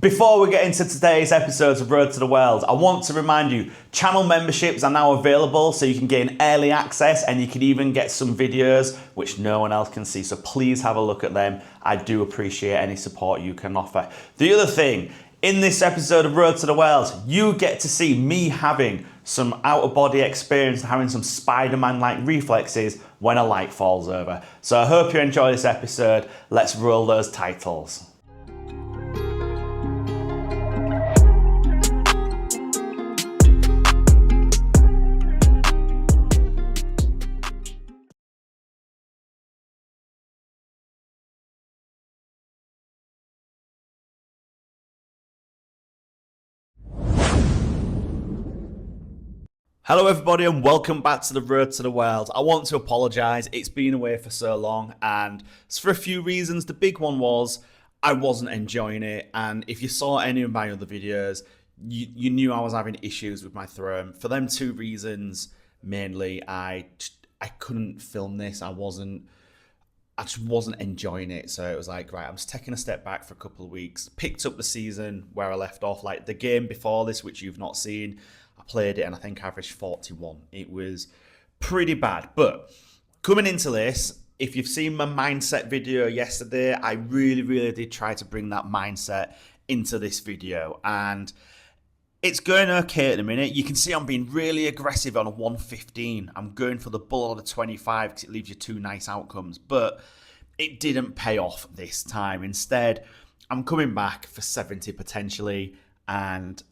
Before we get into today's episodes of Road to the World, I want to remind you, channel memberships are now available so you can gain early access and you can even get some videos which no one else can see. So please have a look at them. I do appreciate any support you can offer. The other thing, in this episode of Road to the World, you get to see me having some out-of-body experience and having some Spider-Man-like reflexes when a light falls over. So I hope you enjoy this episode. Let's roll those titles. Hello everybody and welcome back to the Road to the World. I want to apologise, it's been away for so long and it's for a few reasons. The big one was I wasn't enjoying it, and if you saw any of my other videos, you knew I was having issues with my throne. For them two reasons, mainly, I couldn't film this. I just wasn't enjoying it, so it was like, right, I'm just taking a step back for a couple of weeks. Picked up the season where I left off, like the game before this, which you've not seen. I played it and I think I averaged 41. It was pretty bad. But coming into this, if you've seen my mindset video yesterday, I really did try to bring that mindset into this video. And it's going okay at the minute. You can see I'm being really aggressive on a 115. I'm going for the bull on a 25 because it leaves you two nice outcomes. But it didn't pay off this time. Instead, I'm coming back for 70 potentially, and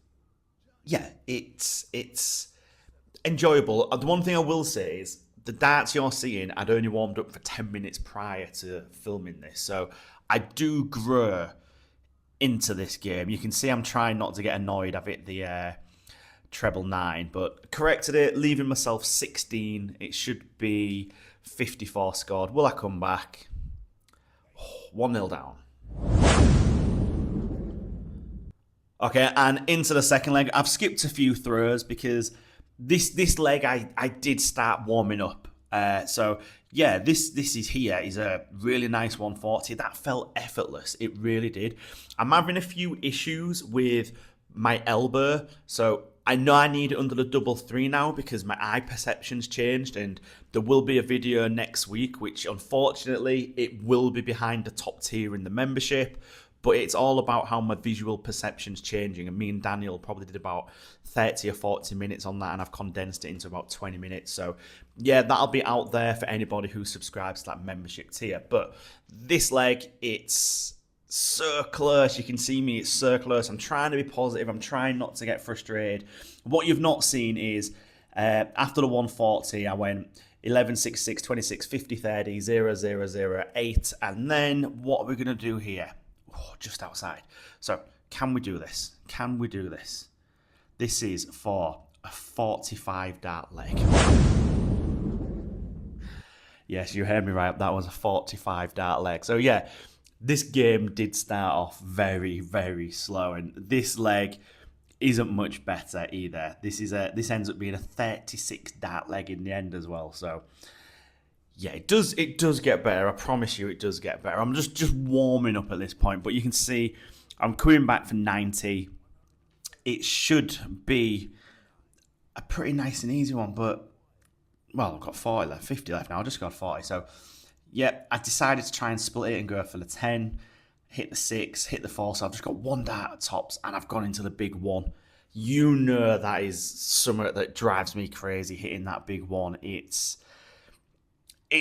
yeah, it's enjoyable. The one thing I will say is the darts you're seeing, I'd only warmed up for 10 minutes prior to filming this. So I do grow into this game. You can see I'm trying not to get annoyed. I've hit the treble 9, but corrected it, leaving myself 16. It should be 54 scored. Will I come back? 1-0 down. Okay, and into the second leg. I've skipped a few throws because this leg I did start warming up. So yeah, this is here is a really nice 140. That felt effortless. It really did. I'm having a few issues with my elbow. So I know I need it under the double 3 now because my eye perception's changed, and there will be a video next week, which unfortunately it will be behind the top tier in the membership. But it's all about how my visual perception's changing. And me and Daniel probably did about 30 or 40 minutes on that, and I've condensed it into about 20 minutes. So yeah, that'll be out there for anybody who subscribes to that membership tier. But this leg, it's so close. You can see me, it's so close. I'm trying to be positive. I'm trying not to get frustrated. What you've not seen is after the 140, I went 11, 6, 6, 26, 50, 30, 0, 0, 0, 8. And then what are we going to do here? Oh, just outside. So can we do this? Can we do this? This is for a 45 dart leg. Yes, you heard me right. That was a 45 dart leg. So yeah, this game did start off very slow, and this leg isn't much better either. This ends up being a 36 dart leg in the end as well. So yeah, it does get better. I promise you it does get better. I'm just warming up at this point, but you can see I'm coming back for 90. It should be a pretty nice and easy one, but well, I've got 40 left, 50 left now. I just got 40. So yeah, I decided to try and split it and go for the 10, hit the 6, hit the 4. So I've just got one dart at tops and I've gone into the big 1. You know that is something that drives me crazy, hitting that big 1. It's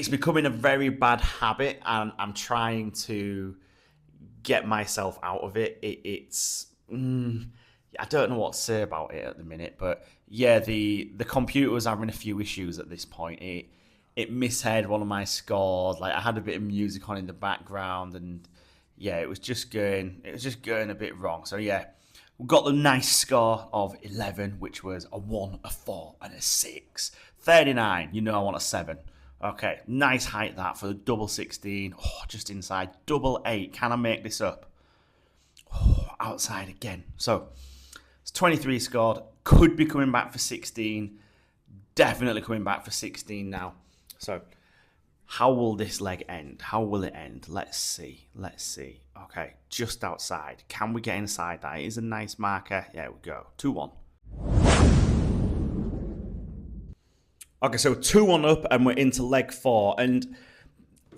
becoming a very bad habit, and I'm trying to get myself out of it. I don't know what to say about it at the minute, but yeah, the computer was having a few issues at this point. It misheard one of my scores. Like, I had a bit of music on in the background, and yeah, it was just going a bit wrong. So yeah, we got the nice score of 11, which was a 1, a 4, and a 6. 39. You know I want a 7. Okay, nice height that for the double 16. Oh, just inside. Double 8. Can I make this up? Oh, outside again. So it's 23 scored. Could be coming back for 16. Definitely coming back for 16 now. So how will this leg end? How will it end? Let's see. Okay, just outside. Can we get inside that? It is a nice marker. There we go. 2-1. Okay, so 2-1 up, and we're into leg 4. And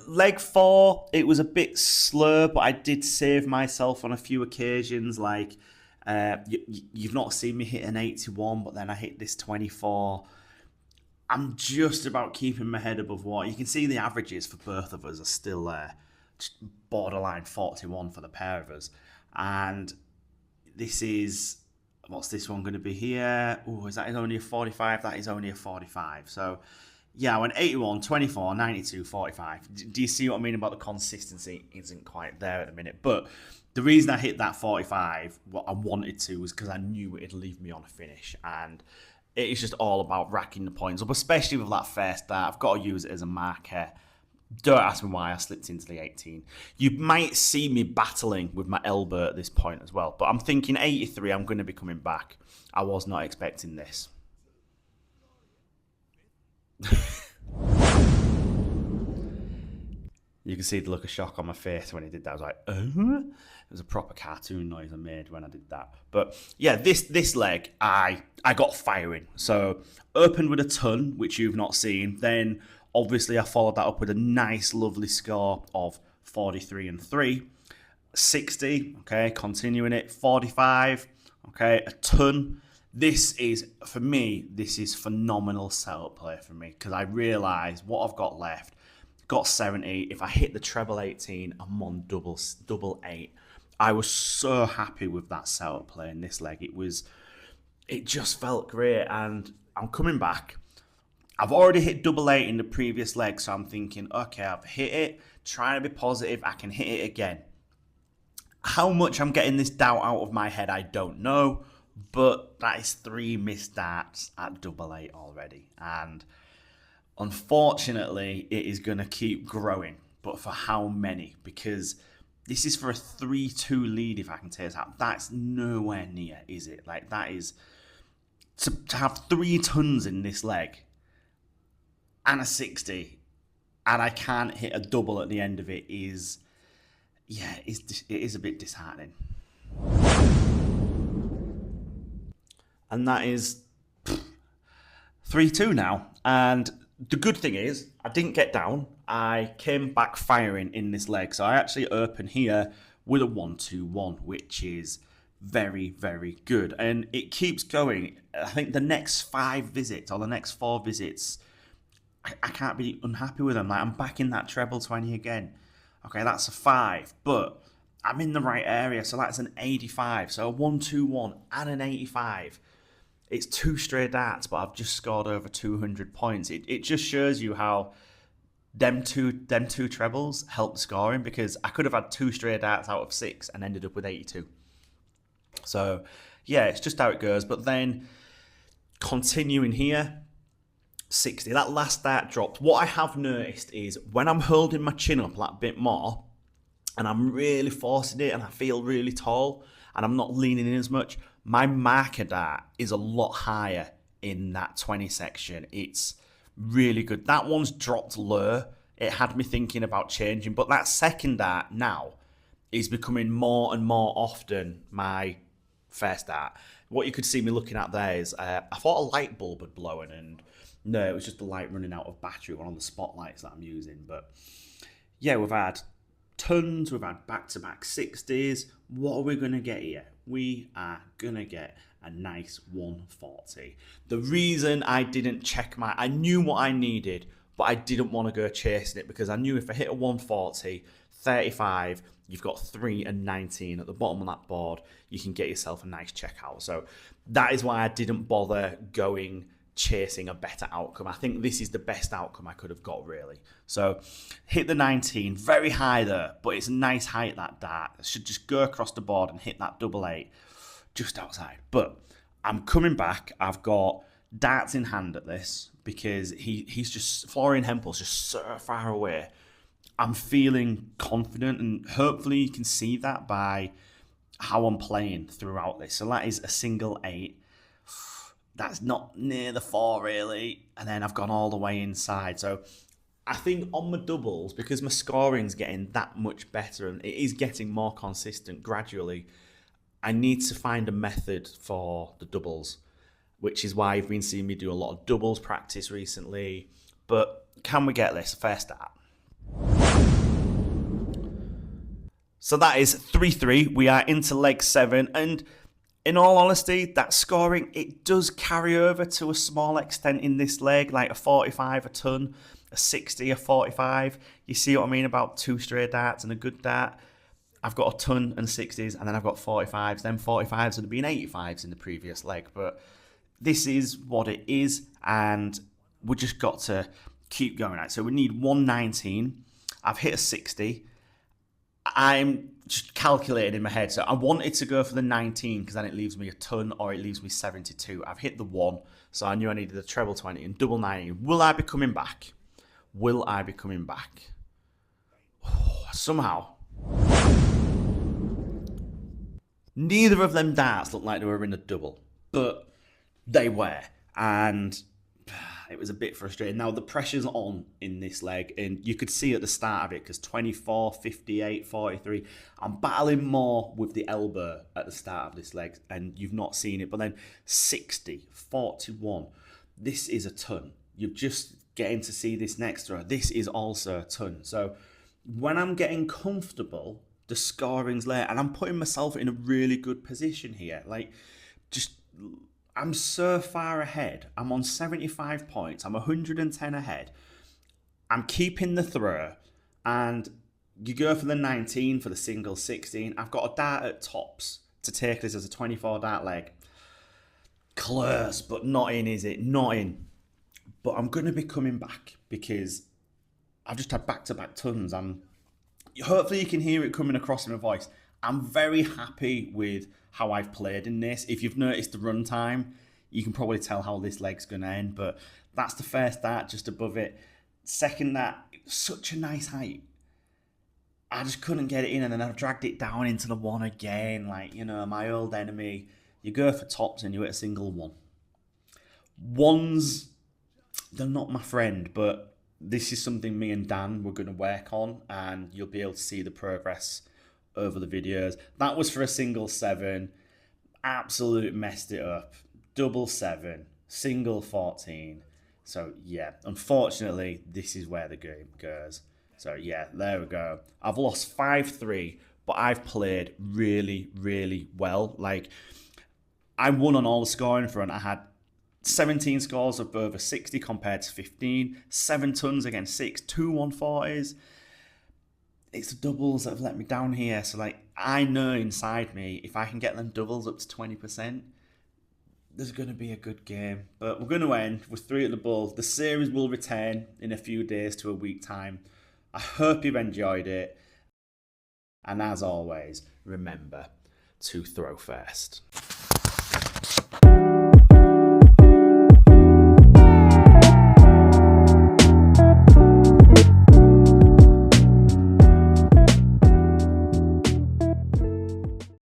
leg 4, it was a bit slow, but I did save myself on a few occasions. Like, you've not seen me hit an 81, but then I hit this 24. I'm just about keeping my head above water. You can see the averages for both of us are still there. Borderline 41 for the pair of us. And this is, what's this one going to be here? Oh, is that only a 45? That is only a 45. So, yeah, I went 81, 24, 92, 45. Do you see what I mean about the consistency? Isn't quite there at the minute. But the reason I hit that 45, what I wanted to, was because I knew it'd leave me on a finish. And it is just all about racking the points up, especially with that first start. I've got to use it as a marker. Don't ask me why I slipped into the 18. You might see me battling with my elbow at this point as well, but I'm thinking 83, I'm going to be coming back. I was not expecting this. You can see the look of shock on my face when he did that. I was like, It was a proper cartoon noise I made when I did that. But yeah, this leg, I got firing. So opened with a ton, which you've not seen. Then obviously I followed that up with a nice, lovely score of 43 and 3. 60, okay, continuing it. 45, okay, a ton. This is, for me, this is phenomenal setup play for me, because I realise what I've got left. Got 70. If I hit the treble 18, I'm on double 8. I was so happy with that setup play in this leg. It just felt great, and I'm coming back. I've already hit double 8 in the previous leg, so I'm thinking, okay, I've hit it. Trying to be positive, I can hit it again. How much I'm getting this doubt out of my head, I don't know, but that is 3 missed starts at double 8 already, and unfortunately, it is going to keep growing. But for how many? Because this is for a 3-2 lead, if I can take this out. That's nowhere near, is it? Like, that is... To have 3 tons in this leg and a 60, and I can't hit a double at the end of it is... Yeah, it is a bit disheartening. And that is 3-2 now. And the good thing is, I didn't get down. I came back firing in this leg. So I actually open here with a 1-2-1, which is very, very good. And it keeps going. I think the next 5 visits, or the next 4 visits, I can't be unhappy with them. Like, I'm back in that treble 20 again. Okay, that's a 5, but I'm in the right area. So that's an 85. So a 1-2-1 and an 85. It's 2 straight darts, but I've just scored over 200 points. It just shows you how them two trebles helped scoring, because I could have had 2 straight darts out of 6 and ended up with 82. So, yeah, it's just how it goes. But then, continuing here, 60. That last dart dropped. What I have noticed is when I'm holding my chin up that bit more, and I'm really forcing it, and I feel really tall, and I'm not leaning in as much, my marker dart is a lot higher in that 20 section. It's really good. That one's dropped low. It had me thinking about changing, but that second dart now is becoming more and more often my first dart. What you could see me looking at there is, I thought a light bulb had blown, and no, it was just the light running out of battery on the spotlights that I'm using. But yeah, we've had tons, we've had back-to-back 60s. What are we going to get here? We are going to get a nice 140. The reason I didn't check I knew what I needed, but I didn't want to go chasing it, because I knew if I hit a 140, 35, you've got 3 and 19 at the bottom of that board, you can get yourself a nice checkout. So that is why I didn't bother going chasing a better outcome. I think this is the best outcome I could have got, really. So hit the 19, very high there, but it's a nice height, that dart. I should just go across the board and hit that double 8 just outside. But I'm coming back. I've got darts in hand at this, because he's just, Florian Hempel's just so far away. I'm feeling confident, and hopefully you can see that by how I'm playing throughout this. So that is a single 8. That's not near the 4, really. And then I've gone all the way inside. So I think on my doubles, because my scoring's getting that much better and it is getting more consistent gradually, I need to find a method for the doubles, which is why you've been seeing me do a lot of doubles practice recently. But can we get this? Fair start. So that is 3-3. We are into leg 7. And in all honesty, that scoring, it does carry over to a small extent in this leg, like a 45, a ton, a 60, a 45. You see what I mean about 2 straight darts and a good dart? I've got a ton and 60s, and then I've got 45s. Then 45s would have been 85s in the previous leg. But this is what it is, and we just got to keep going. So we need 119. I've hit a 60. I'm just calculating in my head. So I wanted to go for the 19 because then it leaves me a ton or it leaves me 72. I've hit the 1, so I knew I needed a treble 20 and double 19. Will I be coming back? Will I be coming back? Oh, somehow. Neither of them darts looked like they were in a double, but they were. And it was a bit frustrating. Now, the pressure's on in this leg, and you could see at the start of it, because 24, 58, 43, I'm battling more with the elbow at the start of this leg, and you've not seen it, but then 60, 41, this is a ton. You're just getting to see this next throw. This is also a ton. So when I'm getting comfortable, the scoring's there, and I'm putting myself in a really good position here. Like, just... I'm so far ahead. I'm on 75 points. I'm 110 ahead. I'm keeping the throw. And you go for the 19 for the single 16. I've got a dart at tops to take this as a 24 dart leg. Close, but not in, is it? Not in. But I'm going to be coming back because I've just had back-to-back tons. Hopefully you can hear it coming across in my voice. I'm very happy with how I've played in this. If you've noticed the run time, you can probably tell how this leg's going to end, but that's the first dart just above it. Second dart, such a nice height. I just couldn't get it in, and then I've dragged it down into the 1 again. Like, you know, my old enemy. You go for tops and you hit a single 1. Ones, they're not my friend, but this is something me and Dan were going to work on, and you'll be able to see the progress over the videos. That was for a single 7. Absolute messed it up. Double 7. Single 14. So yeah, unfortunately, this is where the game goes. So yeah, there we go. I've lost 5-3, but I've played really, really well. Like, I won on all the scoring front. I had 17 scores of over 60 compared to 15. 7 tons against 6. 2 140s. It's the doubles that have let me down here. So, like, I know inside me, if I can get them doubles up to 20%, there's going to be a good game. But we're going to end with 3 at the bull. The series will return in a few days to a week time. I hope you've enjoyed it. And as always, remember to throw first.